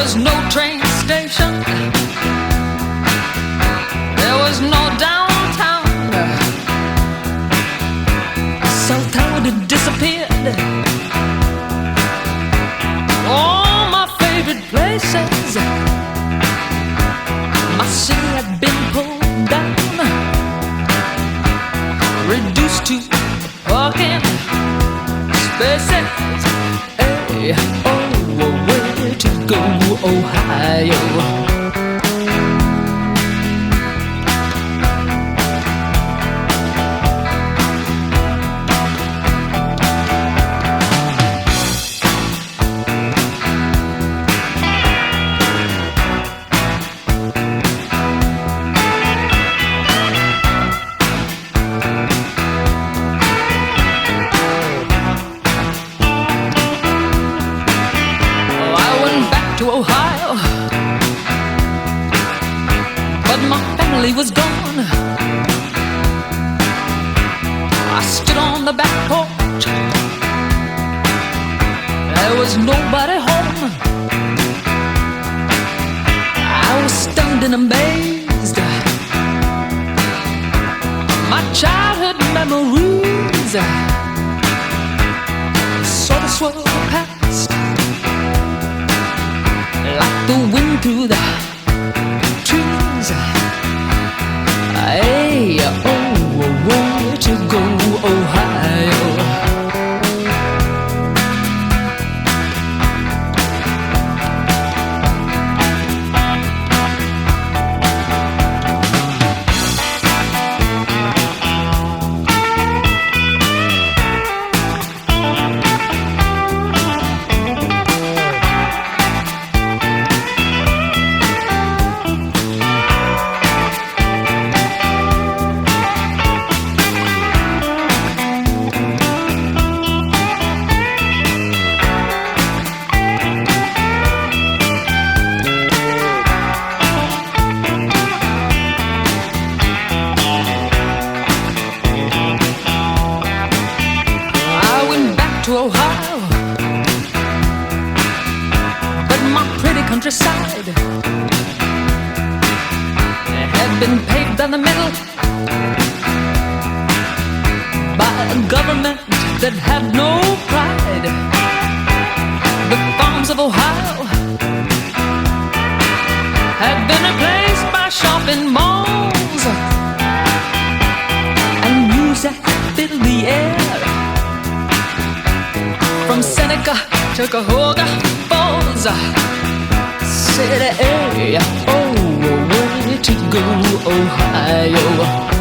was no train station, there was no downtown. South Tower had disappeared. All my favorite places, my city had been pulled down, reduced to parking spaces. Hey, oh, where to go, Ohio? Ohio, but my family was gone. I stood on the back porch, there was nobody home. I was stunned and amazed. My childhood memories sort of swirled past like the wind through the trees. Hey, oh, where to go, Ohio? To Ohio, but my pretty countryside had been paved down the middle by a government that had no pride. The farms of Ohio had been replaced by shopping malls, and music filled the air. From Seneca to Cuyahoga Falls, city, oh, where to go, Ohio?